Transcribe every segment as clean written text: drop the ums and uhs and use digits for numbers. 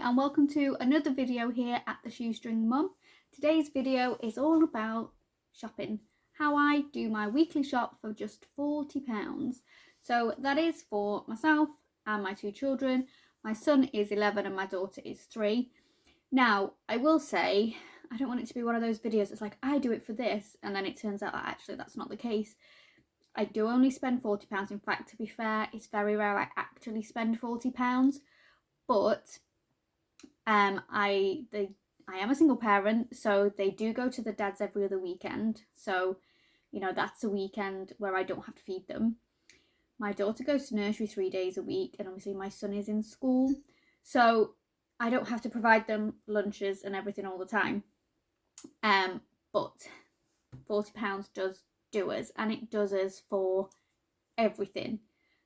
and welcome to another video here at the Shoestring Mum. Today's video is all about shopping, how I do my weekly shop for just £40. So that is for myself and my two children. My son is 11 and my daughter is 3. Now, I will say, I don't want it to be one of those videos that's like, I do it for this, and then it turns out that actually that's not the case. I do only spend £40. In fact, to be fair, it's very rare I actually spend £40. But I am a single parent, so they do go to the dads every other weekend. So, you know, that's a weekend where I don't have to feed them. My daughter goes to nursery 3 days a week, and obviously my son is in school. So I don't have to provide them lunches and everything all the time. But £40 does do us, and it does us for everything.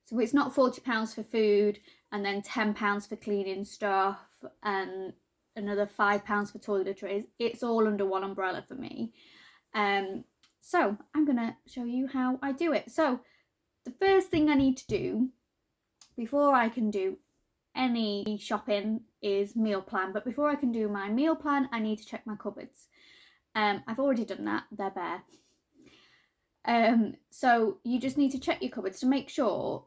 So it's not £40 for food and then £10 for cleaning stuff and another £5 for toiletries. It's all under one umbrella for me. So I'm going to show you how I do it. So the first thing I need to do before I can do any shopping is meal plan. But before I can do my meal plan, I need to check my cupboards. I've already done that. They're bare. So you just need to check your cupboards to make sure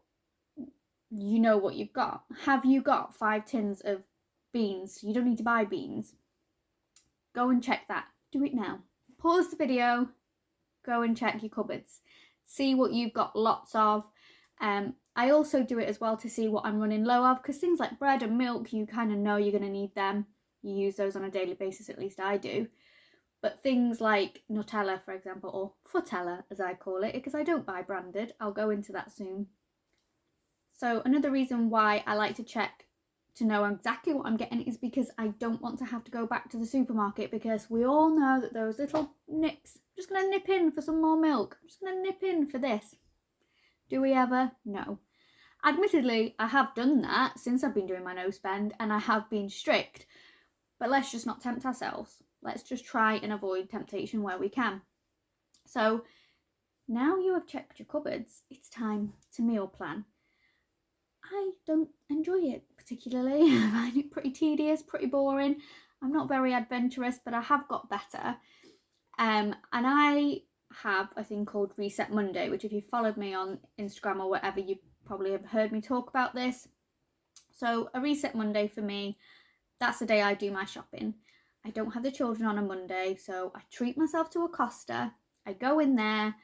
you know what you've got. Have you got 5 tins of beans? You don't need to buy beans. Go and check that. Do it now. Pause the video. Go and check your cupboards. See what you've got lots of. I also do it as well to see what I'm running low of, because things like bread and milk, you kind of know you're going to need them. You use those on a daily basis, at least I do. But things like Nutella, for example, or Footella as I call it, because I don't buy branded. I'll go into that soon. So another reason why I like to check to know exactly what I'm getting is because I don't want to have to go back to the supermarket, because we all know that those little nips, I'm just going to nip in for some more milk, I'm just going to nip in for this. Do we ever? No. Admittedly, I have done that since I've been doing my no spend, and I have been strict, but let's just not tempt ourselves. Let's just try and avoid temptation where we can. So now you have checked your cupboards, it's time to meal plan. I don't enjoy it particularly. I find it pretty tedious, pretty boring. I'm not very adventurous, but I have got better. And I have a thing called Reset Monday, which if you followed me on Instagram or whatever, you probably have heard me talk about this. So a Reset Monday for me, that's the day I do my shopping. I don't have the children on a Monday, so I treat myself to a Costa. I go in there,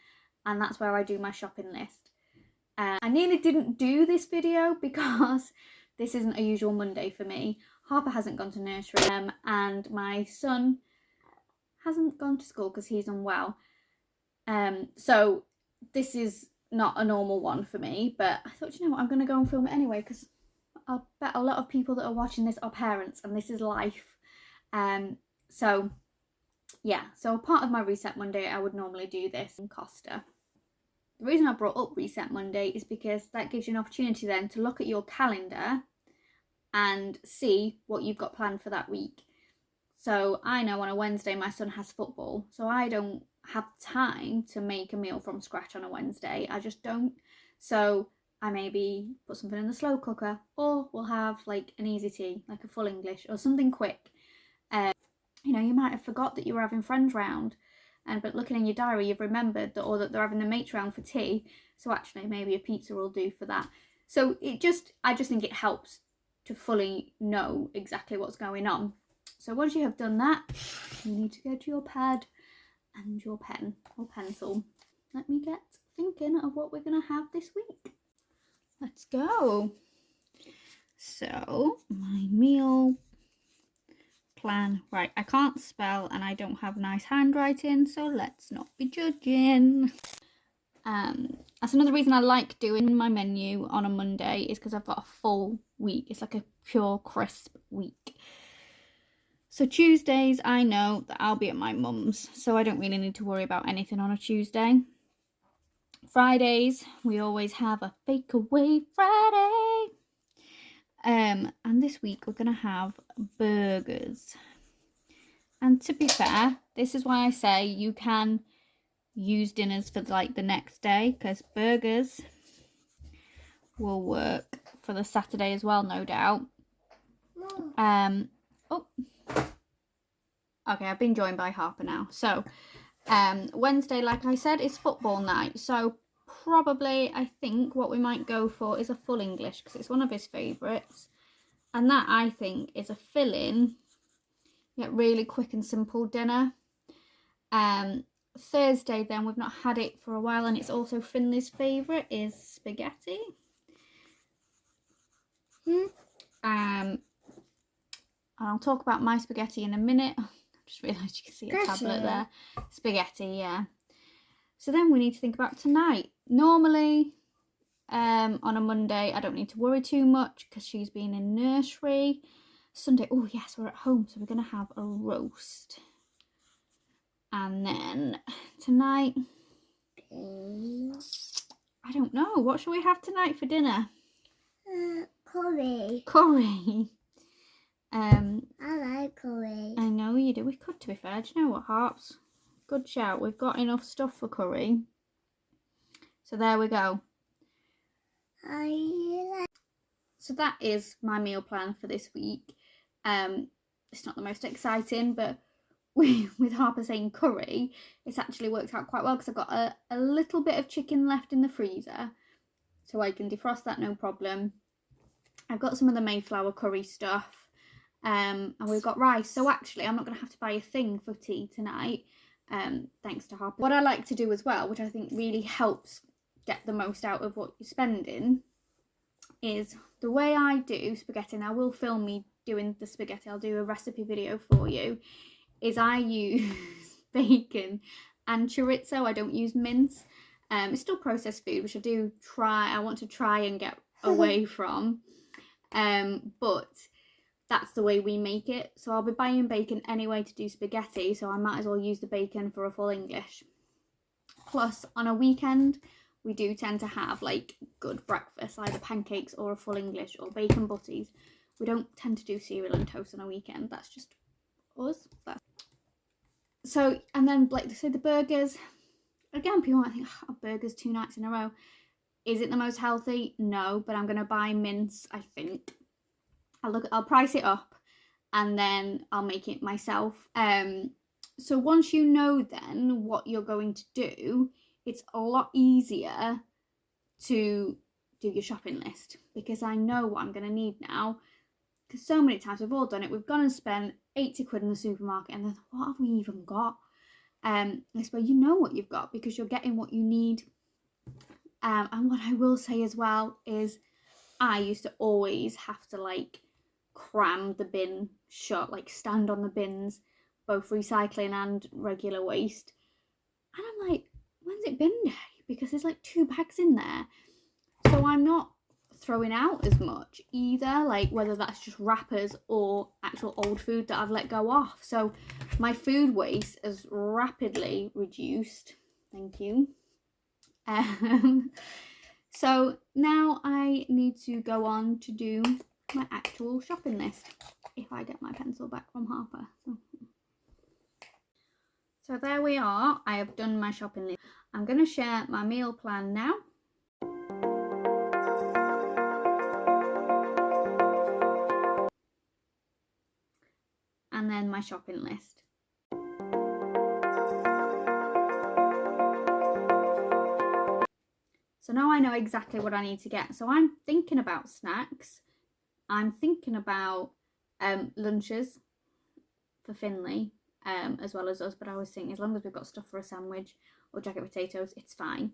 and that's where I do my shopping list. I nearly didn't do this video because this isn't a usual Monday for me. Harper hasn't gone to nursery, and my son hasn't gone to school because he's unwell. So this is not a normal one for me, but I thought, you know what, I'm going to go and film it anyway, because I'll bet a lot of people that are watching this are parents, and this is life. So yeah, so part of my Reset Monday, I would normally do this in Costa. The reason I brought up Reset Monday is because that gives you an opportunity then to look at your calendar and see what you've got planned for that week. So I know on a Wednesday my son has football, so I don't have time to make a meal from scratch on a Wednesday. I just don't. So I maybe put something in the slow cooker, or we'll have like an easy tea, like a full English or something quick. You know, you might have forgot that you were having friends round, but looking in your diary, you've remembered that, or that they're having the mates round for tea. So actually, maybe a pizza will do for that. So I just think it helps to fully know exactly what's going on. So once you have done that, you need to get your pad and your pen or pencil. Let me get thinking of what we're going to have this week. Let's go. So my meal plan. Right, I can't spell and I don't have nice handwriting, so let's not be judging. That's another reason I like doing my menu on a Monday, is because I've got a full week. It's like a pure crisp week. So Tuesdays, I know that I'll be at my mum's, so I don't really need to worry about anything on a Tuesday. Fridays, we always have a fake away Friday. And this week we're going to have burgers. And to be fair, this is why I say you can use dinners for like the next day, because burgers will work for the Saturday as well, no doubt. Oh, okay, I've been joined by Harper now. So Wednesday, like I said, is football night. So probably, I think what we might go for is a full English because it's one of his favourites. And that, I think, is a fill-in, yet really quick and simple dinner. Thursday, then, we've not had it for a while, and it's also Finley's favourite, is spaghetti. And I'll talk about my spaghetti in a minute. I just realised you can see a tablet there. Spaghetti, yeah. So then we need to think about tonight. Normally, on a Monday, I don't need to worry too much because she's been in nursery. Sunday, oh yes, we're at home, so we're going to have a roast. And then tonight, I don't know. What shall we have tonight for dinner? Curry. Curry. I like curry. I know you do. We could, to be fair. Do you know what, Harps? Good shout. We've got enough stuff for curry. So there we go. So that is my meal plan for this week. It's not the most exciting, but with Harper saying curry, it's actually worked out quite well because I've got a little bit of chicken left in the freezer, so I can defrost that no problem. I've got some of the Mayflower curry stuff, and we've got rice, so actually I'm not going to have to buy a thing for tea tonight, thanks to Harper. What I like to do as well, which I think really helps get the most out of what you're spending, is the way I do spaghetti, and I will film me doing the spaghetti, I'll do a recipe video for you, is I use bacon and chorizo. I don't use mince. It's still processed food, which I want to try and get away from. But that's the way we make it. So I'll be buying bacon anyway to do spaghetti, so I might as well use the bacon for a full English. Plus, on a weekend, we do tend to have like good breakfast, either pancakes or a full English or bacon butties. We don't tend to do cereal and toast on a weekend. That's just us. So, and then like say the burgers, again, people might think, oh, burgers 2 nights in a row. Is it the most healthy? No, but I'm going to buy mince, I think. I'll price it up and then I'll make it myself. So once you know then what you're going to do, it's a lot easier to do your shopping list because I know what I'm going to need now. Because so many times we've all done it. We've gone and spent 80 quid in the supermarket and then what have we even got? It's where you know what you've got because you're getting what you need. And what I will say as well is I used to always have to like cram the bin shut, like stand on the bins, both recycling and regular waste. And I'm like, when's it bin day? Because there's like 2 bags in there. So I'm not throwing out as much either, like whether that's just wrappers or actual old food that I've let go off. So my food waste has rapidly reduced. Thank you. So now I need to go on to do my actual shopping list if I get my pencil back from Harper. So there we are. I have done my shopping list. I'm going to share my meal plan now. And then my shopping list. So now I know exactly what I need to get. So I'm thinking about snacks. I'm thinking about lunches for Finley, as well as us. But I was thinking as long as we've got stuff for a sandwich or jacket potatoes, it's fine.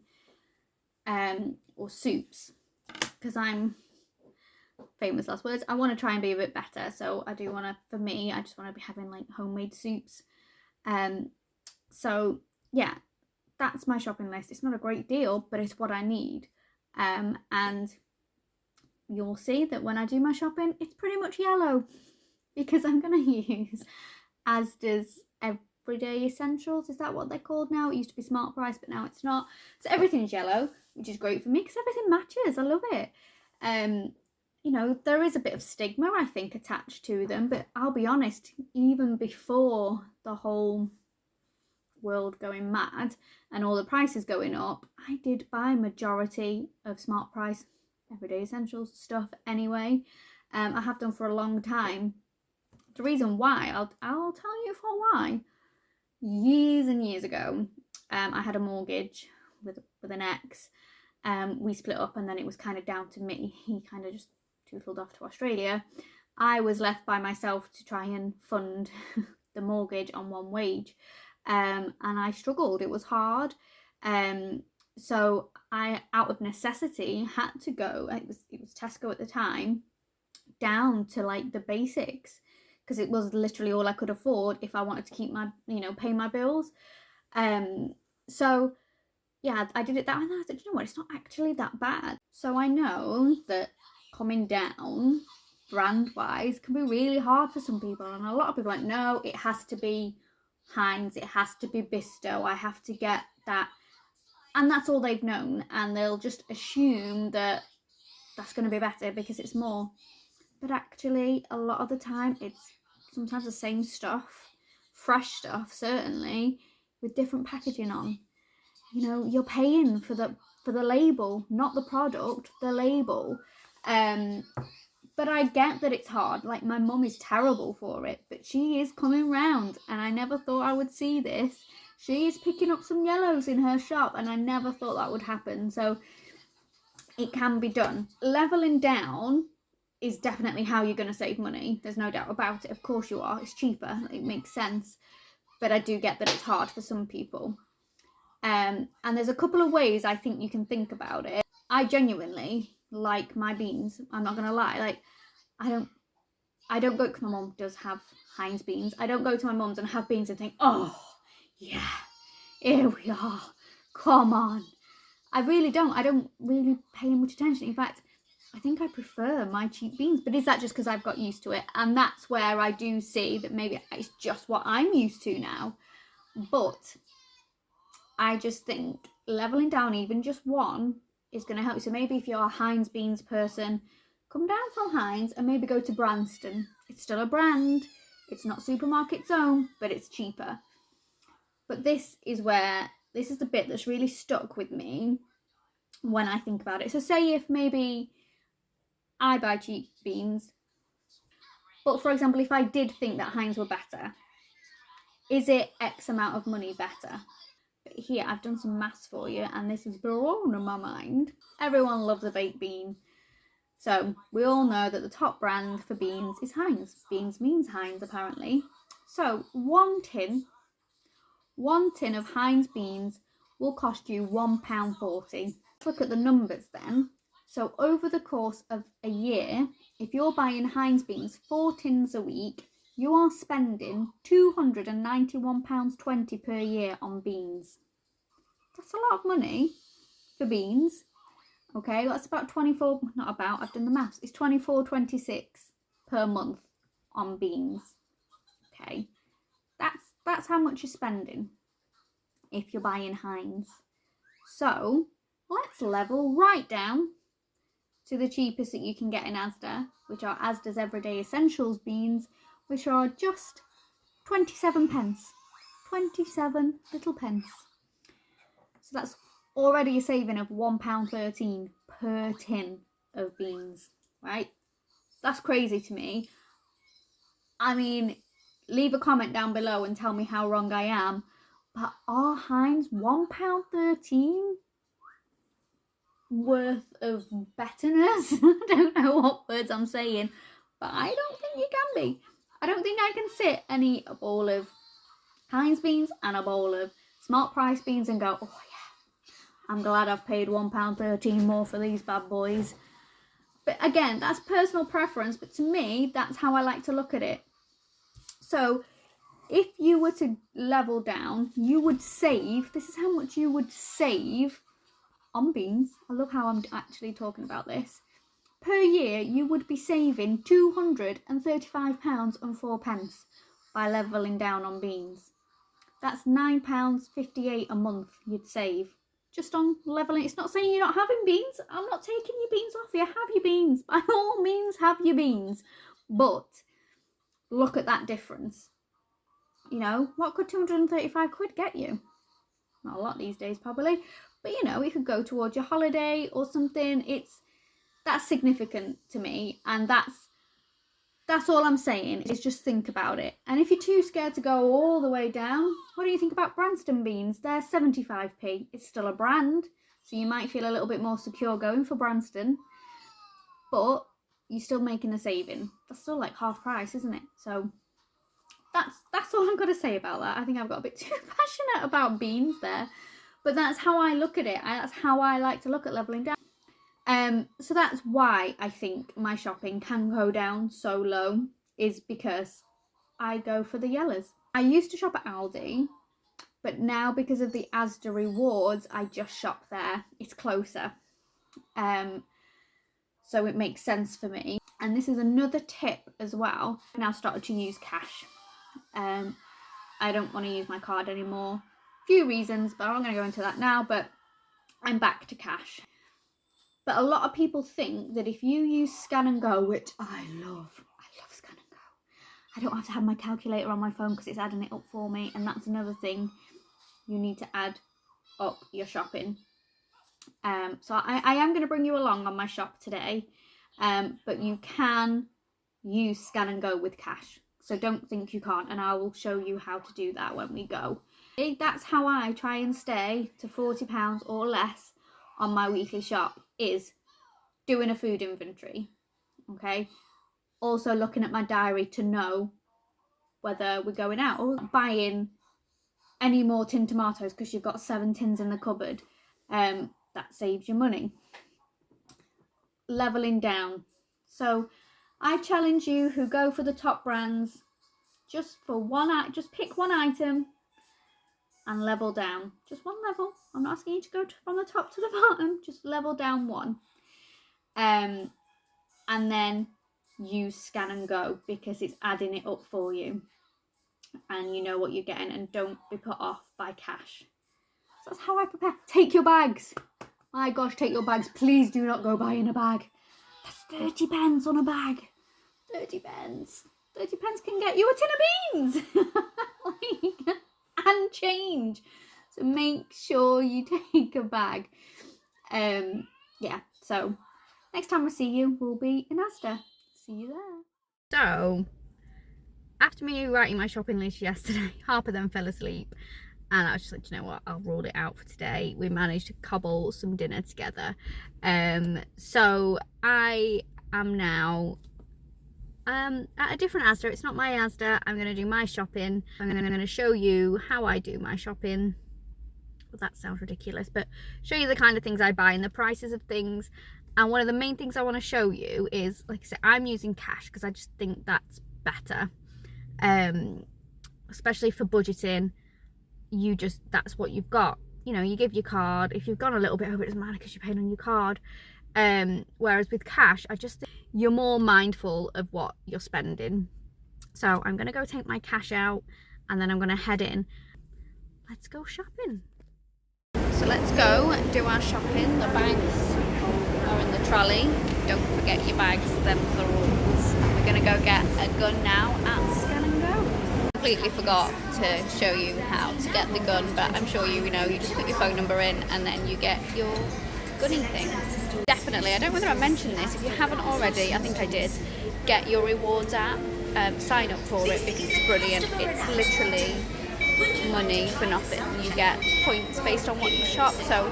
Or soups, because I'm famous last words. I want to try and be a bit better. So I do want to, for me, I just want to be having like homemade soups. So yeah, that's my shopping list. It's not a great deal, but it's what I need. And you'll see that when I do my shopping, it's pretty much yellow because I'm going to use Asda's Everyday Essentials. Is that what they're called now? It used to be Smart Price, but now it's not. So everything's yellow, which is great for me because everything matches. I love it. You know, there is a bit of stigma, I think, attached to them, but I'll be honest, even before the whole world going mad and all the prices going up, I did buy majority of Smart Price Everyday Essentials stuff anyway. I have done for a long time. The reason why, I'll tell you for why. Years and years ago, I had a mortgage with an ex. We split up, and then it was kind of down to me. He kind of just tootled off to Australia. I was left by myself to try and fund the mortgage on one wage, and I struggled. It was hard. So I, out of necessity, had to go. It was Tesco at the time, down to like the basics, because it was literally all I could afford if I wanted to keep my, pay my bills. So yeah, I did it that, and I said, you know what, it's not actually that bad. So I know that coming down brand wise can be really hard for some people, and a lot of people are like, no, it has to be Heinz, it has to be Bisto, I have to get that. And that's all they've known, and they'll just assume that that's going to be better because it's more. But actually, a lot of the time, it's sometimes the same stuff, fresh stuff certainly, with different packaging on. You're paying for the label, not the product, the label. But I get that it's hard. Like, my mum is terrible for it, but she is coming round, and I never thought I would see this. She is picking up some yellows in her shop, and I never thought that would happen. So it can be done. Leveling down is definitely how you're going to save money. There's no doubt about it. Of course you are. It's cheaper. It makes sense. But I do get that it's hard for some people. And there's a couple of ways I think you can think about it. I genuinely like my beans. I'm not going to lie. Like, I don't go, because my mum does have Heinz beans. I don't go to my mum's and have beans and think, oh, yeah, here we are. Come on. I really don't. I don't really pay much attention. In fact, I think I prefer my cheap beans. But is that just because I've got used to it? And that's where I do see that maybe it's just what I'm used to now. But I just think leveling down even just one is going to help you. So maybe if you're a Heinz beans person, come down from Heinz and maybe go to Branston. It's still a brand. It's not Supermarket's own, but it's cheaper. But this is the bit that's really stuck with me when I think about it. So say if maybe I buy cheap beans, but for example, if I did think that Heinz were better, is it X amount of money better? But here, I've done some maths for you, and this has blown my mind. Everyone loves a baked bean. So we all know that the top brand for beans is Heinz. Beans means Heinz, apparently. So one tin of Heinz beans will cost you £1.40. Let's look at the numbers then. So over the course of a year, if you're buying Heinz beans 4 tins a week, you are spending £291.20 per year on beans. That's a lot of money for beans. Okay, that's about 24, not about, I've done the maths. It's 24.26 per month on beans. Okay, that's how much you're spending if you're buying Heinz. So let's level right down to the cheapest that you can get in Asda, which are Asda's Everyday Essentials beans, which are just 27 pence. 27 little pence. So that's already a saving of £1.13 per tin of beans, right? That's crazy to me. I mean, leave a comment down below and tell me how wrong I am. But are Heinz £1.13 worth of betterness? I don't know what words I'm saying, but I don't think you can be. I don't think I can sit and eat a bowl of Heinz beans and a bowl of Smart Price beans and go, oh yeah, I'm glad I've paid £1.13 more for these bad boys. But again, that's personal preference, but to me, that's how I like to look at it. So if you were to level down, you would save, this is how much you would save on beans. I love how I'm actually talking about this. Per year, you would be saving £235.04 by levelling down on beans. That's £9.58 a month you'd save just on levelling. It's not saying you're not having beans. I'm not taking your beans off you. Have your beans. By all means, have your beans. But look at that difference. You know, what could 235 quid get you? Not a lot these days, probably. But, you know, it could go towards your holiday or something. That's significant to me. And that's That's all I'm saying, is just think about it. And if you're too scared to go all the way down, what do you think about Branston beans? They're 75p. It's still a brand, so you might feel a little bit more secure going for Branston, but you're still making a saving. That's still like half price, isn't it? So that's all I'm going to say about that. I think I've got a bit too passionate about beans there, but that's how I look at it. That's how I like to look at leveling down. So that's why I think my shopping can go down so low, is because I go for the yellows. I used to shop at Aldi, but now because of the Asda rewards, I just shop there. It's closer. So it makes sense for me. And this is another tip as well. I've now started to use cash. I don't want to use my card anymore. A few reasons, but I'm not going to go into that now, but I'm back to cash. But a lot of people think that if you use Scan and Go, which I love Scan and Go. I don't have to have my calculator on my phone because it's adding it up for me. And that's another thing. You need to add up your shopping. So I am going to bring you along on my shop today. But you can use Scan and Go with cash. So don't think you can't. And I will show you how to do that when we go. That's how I try and stay to £40 or less on my weekly shop, is doing a food inventory. Okay, also looking at my diary to know whether we're going out or buying any more tin tomatoes because you've got 7 tins in the cupboard. That saves you money. Leveling down. So I challenge you who go for the top brands, just pick one item and level down. Just one level. I'm not asking you to go from the top to the bottom. Just level down one. And then use Scan and Go because it's adding it up for you. And you know what you're getting, and don't be put off by cash. So that's how I prepare. Take your bags. My gosh, take your bags. Please do not go buying a bag. That's 30 pence on a bag. 30 pence. 30 pence can get you a tin of beans. And change. So make sure you take a bag. Yeah, so next time I see you, we'll be in Asda. See you there. So, after me writing my shopping list yesterday, Harper then fell asleep. And I was just like, you know what, I'll rule it out for today. We managed to cobble some dinner together. So I am now at a different Asda. It's not my Asda. I'm going to do my shopping. I'm going to show you how I do my shopping. Well, that sounds ridiculous, but show you the kind of things I buy and the prices of things. And one of the main things I want to show you is, like I said, I'm using cash because I just think that's better. Especially for budgeting. That's what you've got. You know, you give your card. If you've gone a little bit over, it doesn't matter because you're paying on your card. Whereas with cash, I just think you're more mindful of what you're spending. So I'm gonna go take my cash out and then I'm gonna head in. Let's go shopping. So let's go and do our shopping. The bags are in the trolley. Don't forget your bags, them's the rules. We're gonna go get a gun now at Scan and Go. Completely forgot to show you how to get the gun, but I'm sure you know, you just put your phone number in and then you get your gunning thing. Definitely, I don't know whether I mentioned this, if you haven't already, I think I did, get your rewards app, sign up for it because it's brilliant. It's literally money for nothing. You get points based on what you shop. So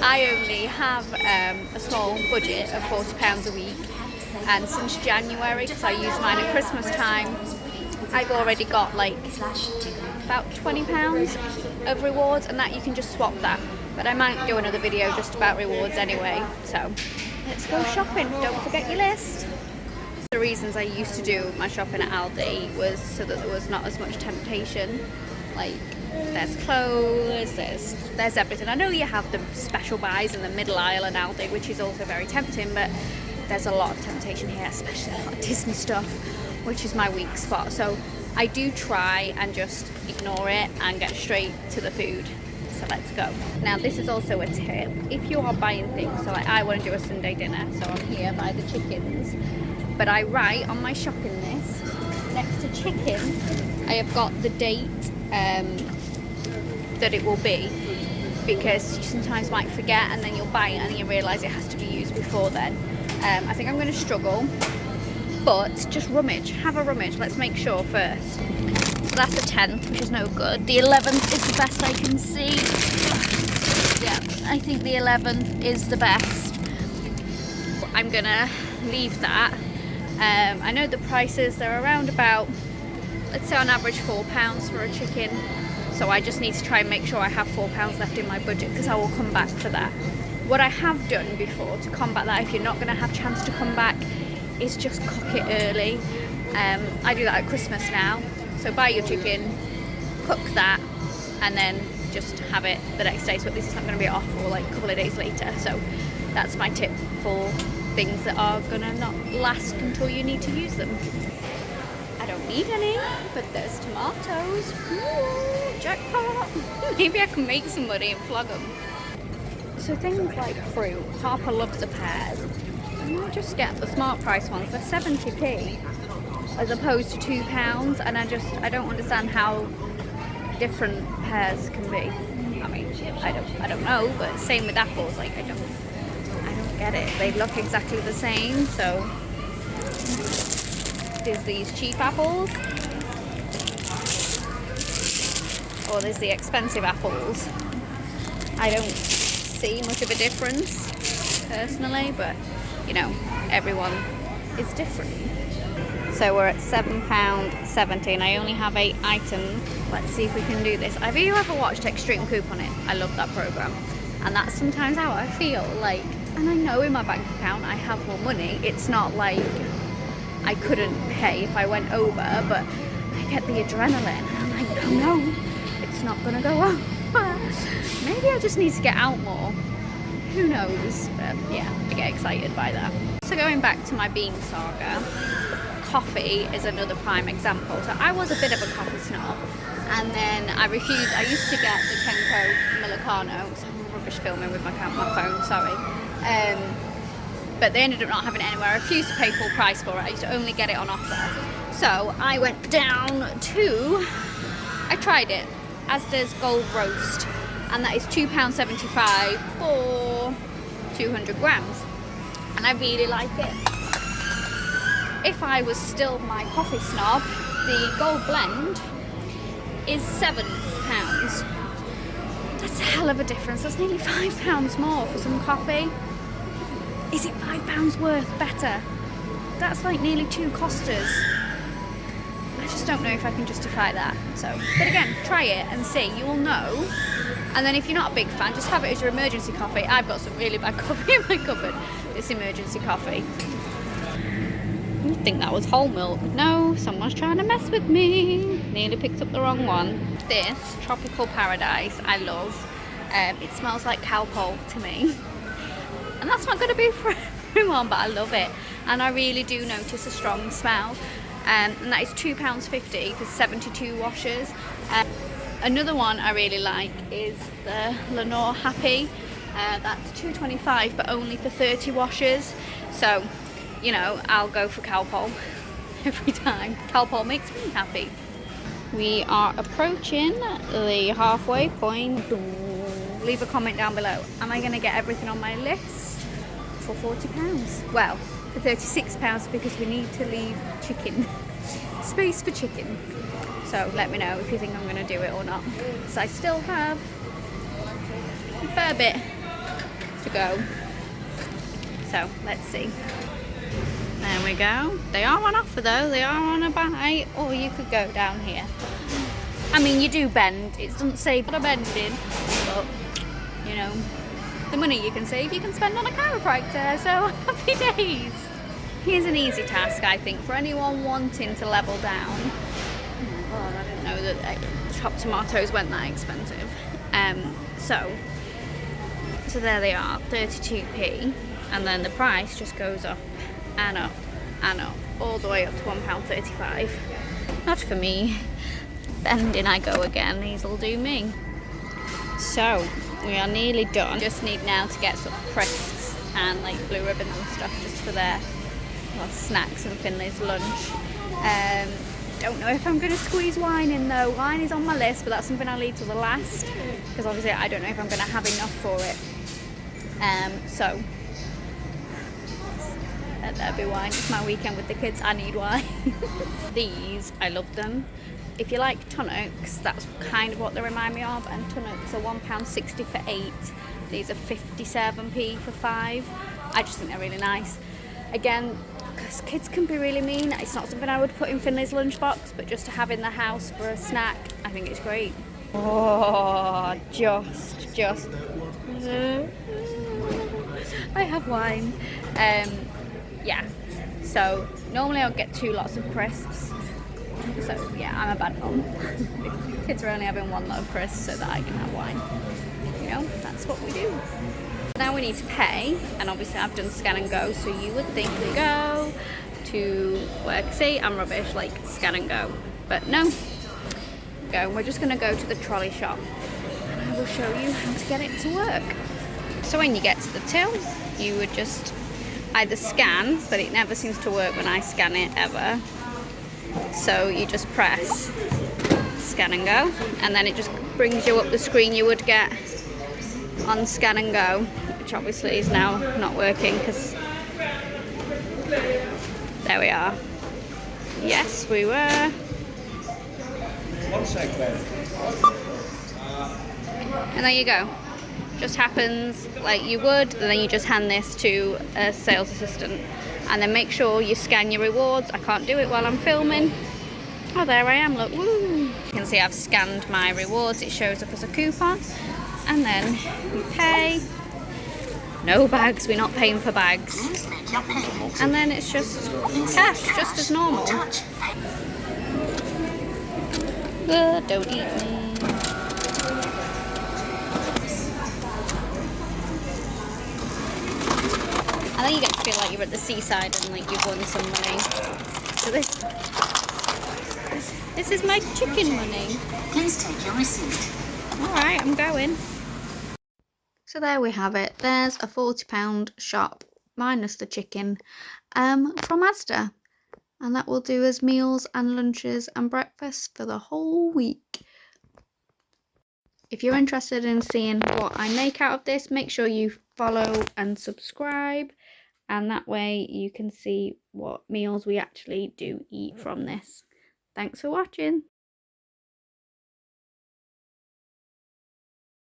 I only have a small budget of £40 a week, and since January, because I use mine at Christmas time, I've already got like about £20 of rewards, and that you can just swap that. But I might do another video just about rewards anyway. So let's go shopping. Don't forget your list. The reasons I used to do my shopping at Aldi was so that there was not as much temptation. Like, there's clothes, there's everything. I know you have the special buys in the middle aisle in Aldi, which is also very tempting, but there's a lot of temptation here, especially a lot of Disney stuff, which is my weak spot. So I do try and just ignore it and get straight to the food. So let's go. Now this is also a tip. If you are buying things, so like I want to do a Sunday dinner, so I'm here by the chickens, but I write on my shopping list next to chicken, I have got the date that it will be, because you sometimes might forget and then you'll buy it and you realise it has to be used before then. I think I'm going to struggle But just rummage, have a rummage. Let's make sure first. So that's the 10th, which is no good. The 11th is the best I can see. Yeah, I think the 11th is the best. I'm gonna leave that. I know the prices, they're around about, let's say on average £4 for a chicken. So I just need to try and make sure I have £4 left in my budget, because I will come back for that. What I have done before to combat that, if you're not gonna have a chance to come back, is just cook it early. I do that at Christmas now. So buy your chicken, cook that, and then just have it the next day. So at least it's not going to be off for like a couple of days later. So that's my tip for things that are going to not last until you need to use them. I don't need any, but there's tomatoes. Ooh, jackpot! Maybe I can make some money and flog them. So things like fruit, Harper loves the pears. I just get the smart price ones. They're 70p as opposed to £2, and I don't understand how different pears can be. I mean, I don't know, but same with apples. Like I don't get it. They look exactly the same. So there's these cheap apples, or there's the expensive apples. I don't see much of a difference personally, but you know, everyone is different. So we're at £7.70 and I only have 8 items. Let's see if we can do this. Have you ever watched Extreme Coupon It? I love that program. And that's sometimes how I feel like, and I know in my bank account I have more money. It's not like I couldn't pay if I went over, but I get the adrenaline. And I'm like, oh no, it's not gonna go over. Maybe I just need to get out more. Who knows? But yeah, I get excited by that. So going back to my bean saga, coffee is another prime example. So I was a bit of a coffee snob, and then I refused. I used to get the Kenko Millicano. So I'm rubbish filming with my phone, sorry. But they ended up not having it anywhere. I refused to pay full price for it. I used to only get it on offer. So I went down to, I tried it, Asda's Gold Roast, and that is £2.75 for 200 grams. And I really like it. If I was still my coffee snob, the Gold Blend is £7. That's a hell of a difference. That's nearly £5 more for some coffee. Is it £5 worth better? That's like nearly 2 Costas. I just don't know if I can justify that. So, but again, try it and see. You will know. And then if you're not a big fan, just have it as your emergency coffee. I've got some really bad coffee in my cupboard. It's emergency coffee. You think that was whole milk? No, someone's trying to mess with me. Nearly picked up the wrong one. This Tropical Paradise, I love. It smells like cowpole to me. And that's not going to be for everyone, but I love it. And I really do notice a strong smell. And that is £2.50 for 72 washers. Another one I really like is the Lenore Happy. That's £2.25, but only for 30 washers. So, you know, I'll go for cowpole every time. Cowpole makes me happy. We are approaching the halfway point. Leave a comment down below. Am I going to get everything on my list for £40? Well, for £36 because we need to leave chicken. Space for chicken. So let me know if you think I'm going to do it or not. So I still have a fair bit to go. So let's see. There we go. They are on offer though. They are on a buy, or you could go down here. I mean, you do bend. It doesn't say but a bending, but you know, the money you can save, you can spend on a chiropractor. So happy days. Here's an easy task, I think, for anyone wanting to level down. Oh my god, I didn't know that chopped tomatoes went that expensive. So there they are, 32p, and then the price just goes up and up and up, all the way up to £1.35. Not for me. Bending I go again, these will do me. So we are nearly done. Just need now to get some crisps and like blue ribbons and stuff just for their snacks and Finley's lunch. Don't know if I'm going to squeeze wine in though. Wine is on my list, but that's something I'll leave to the last because obviously I don't know if I'm going to have enough for it. So Let there be wine. It's my weekend with the kids. I need wine. These, I love them. If you like tonics, that's kind of what they remind me of. And tonics are £1.60 for 8. These are 57p for 5. I just think they're really nice. Again, because kids can be really mean. It's not something I would put in Finley's lunchbox, but just to have in the house for a snack, I think it's great. Oh, just. I have wine. Yeah. So normally I'll get 2 lots of crisps. So yeah, I'm a bad mum. Kids are only having 1 lot of crisps so that I can have wine. You know, that's what we do. Now we need to pay, and obviously I've done scan and go, so you would think we go to work. See, I'm rubbish, like scan and go, but no. We're just gonna go to the trolley shop, and I will show you how to get it to work. So when you get to the till, you would just either scan, but it never seems to work when I scan it ever. So you just press scan and go, and then it just brings you up the screen you would get on scan and go, which obviously is now not working because there we are. Yes, we were. And there you go. Just happens like you would, and then you just hand this to a sales assistant, and then make sure you scan your rewards. I can't do it while I'm filming. Oh, there I am, look. Woo. You can see I've scanned my rewards. It shows up as a coupon, and then you pay. No bags, we're not paying for bags. And then it's just cash, just as normal. Don't eat me. And then you get to feel like you're at the seaside and like you've won some money. So this is my chicken money. Please take your receipt. Alright, I'm going. So there we have it. There's a £40 shop minus the chicken from Asda. And that will do as meals and lunches and breakfast for the whole week. If you're interested in seeing what I make out of this, make sure you follow and subscribe. And that way you can see what meals we actually do eat from this. Thanks for watching.